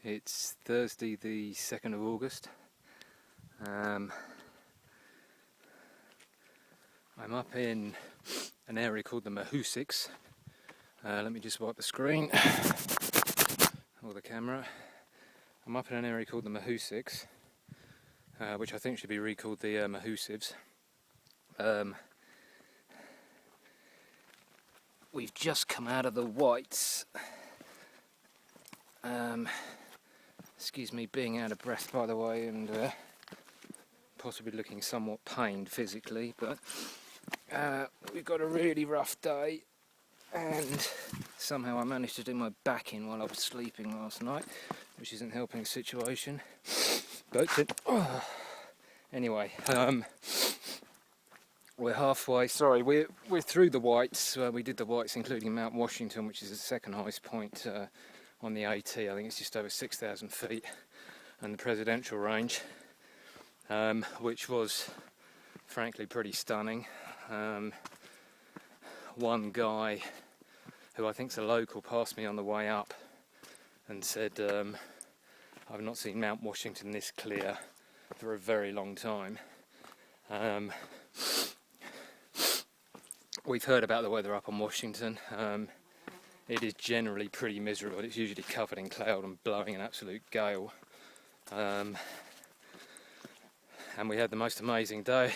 It's Thursday the 2nd of August. I'm up in an area called the Mahoosics. Let me just wipe the screen or the camera. I'm up in an area called the Mahoosics, which I think should be recalled the Mahoosives. We've just come out of the Whites. Excuse me being out of breath, by the way, and possibly looking somewhat pained physically, but we've got a really rough day, and somehow I managed to do my back in while I was sleeping last night, which isn't helping the situation. But anyway, we're halfway. Sorry, we're through the Whites. We did the Whites, including Mount Washington, which is the second highest point on the AT. I think it's just over 6,000 feet, and the presidential range, which was frankly pretty stunning. One guy, who I think's a local, passed me on the way up and said, I've not seen Mount Washington this clear for a very long time. We've heard about the weather up on Washington. It is generally pretty miserable. It's usually covered in cloud and blowing an absolute gale. And we had the most amazing day.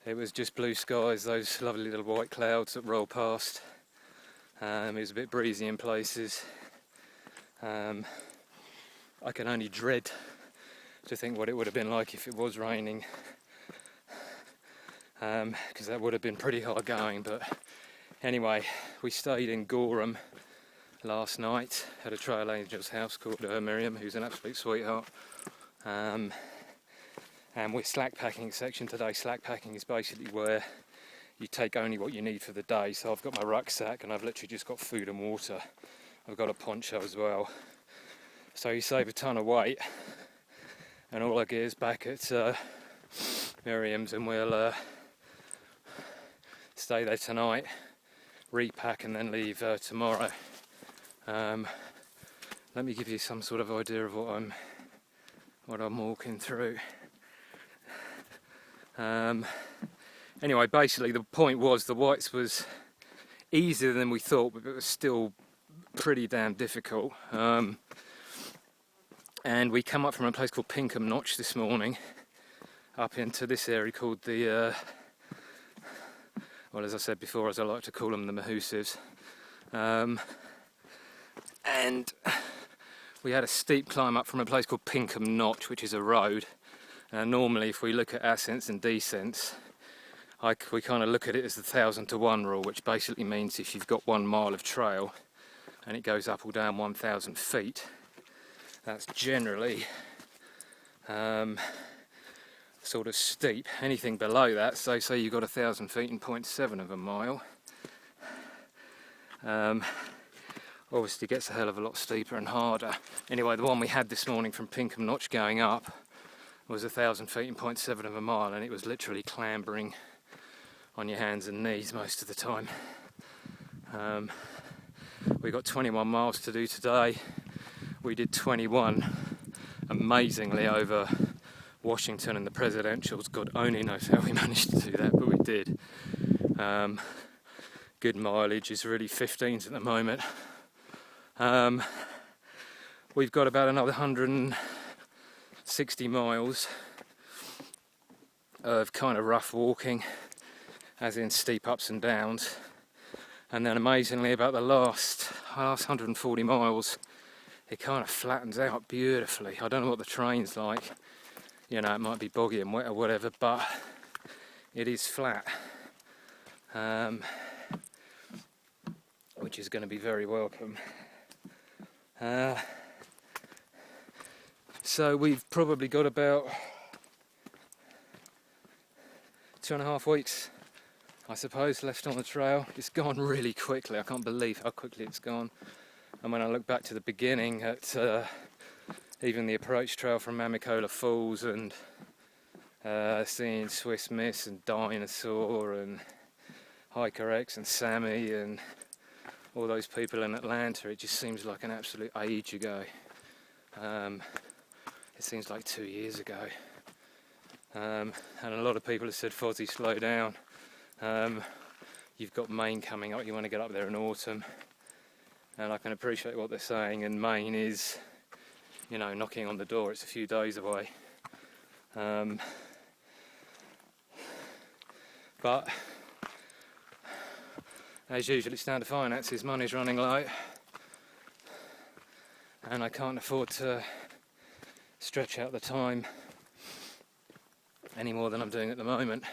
It was just blue skies, those lovely little white clouds that roll past. It was a bit breezy in places. I can only dread to think what it would have been like if it was raining, because that would have been pretty hard going. But anyway, we stayed in Gorham last night at a trail angel's house called Miriam, who's an absolute sweetheart. And we're slack packing section today. Slack packing is basically where you take only what you need for the day. So I've got my rucksack and I've literally just got food and water. I've got a poncho as well. So you save a ton of weight. And all our gear's back at Miriam's, and we'll stay there tonight, repack, and then leave tomorrow. Let me give you some sort of idea of what I'm walking through. Anyway, basically the point was the Whites was easier than we thought, but it was still pretty damn difficult. And we come up from a place called Pinkham Notch this morning, up into this area called the, well, as I said before, as I like to call them, the Mahoosives. And we had a steep climb up from a place called Pinkham Notch, which is a road. Normally, if we look at ascents and descents, we kind of look at it as the 1,000 to 1 rule, which basically means if you've got 1 mile of trail and it goes up or down 1,000 feet, that's generally sort of steep. Anything below that, so say you've got 1,000 feet in 0.7 of a mile, obviously gets a hell of a lot steeper and harder. Anyway, the one we had this morning from Pinkham Notch going up was 1,000 feet in 0.7 of a mile, and it was literally clambering on your hands and knees most of the time. We've got 21 miles to do today. We did 21 amazingly over Washington and the presidentials. God only knows how we managed to do that, but we did. Good mileage is really 15s at the moment. We've got about another 160 miles of kind of rough walking, as in steep ups and downs. And then amazingly, about the last 140 miles, it kind of flattens out beautifully. I don't know what the terrain's like. You know, it might be boggy and wet or whatever, but it is flat. Which is going to be very welcome. So we've probably got about 2.5 weeks, I suppose, left on the trail. It's gone really quickly. I can't believe how quickly it's gone. And when I look back to the beginning at even the approach trail from Mamicola Falls and seeing Swiss Miss and Dinosaur and Hiker X and Sammy and all those people in Atlanta, it just seems like an absolute age ago. It seems like 2 years ago. And a lot of people have said, Fozzie, slow down. You've got Maine coming up, you want to get up there in autumn. And I can appreciate what they're saying, and Maine is, you know, knocking on the door. It's a few days away. But as usual, it's down to finances. Money's running low, and I can't afford to stretch out the time any more than I'm doing at the moment.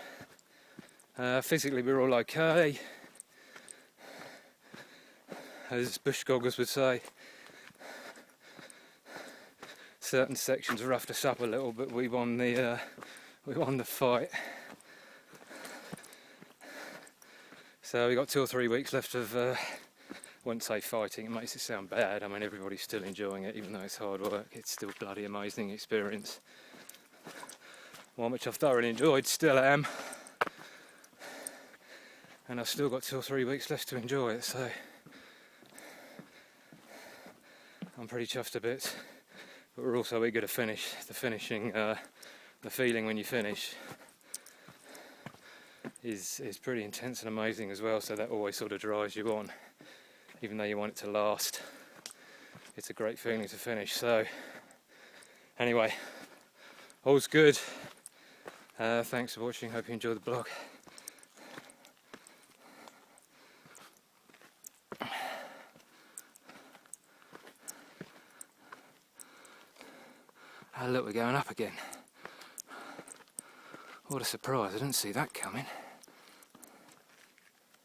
Physically, we're all okay. As bush goggers would say, certain sections roughed us up a little, but we won the fight. So we got 2 or 3 weeks left of, I wouldn't say fighting, it makes it sound bad. I mean, everybody's still enjoying it, even though it's hard work. It's still a bloody amazing experience. One which I've thoroughly enjoyed, still am. And I've still got 2 or 3 weeks left to enjoy it, so I'm pretty chuffed a bit. But we're also eager to finish. The finishing, the feeling when you finish is pretty intense and amazing as well, so that always sort of drives you on, even though you want it to last. It's a great feeling to finish. So anyway, all's good. Thanks for watching, hope you enjoyed the blog. Oh look, we're going up again. What a surprise, I didn't see that coming.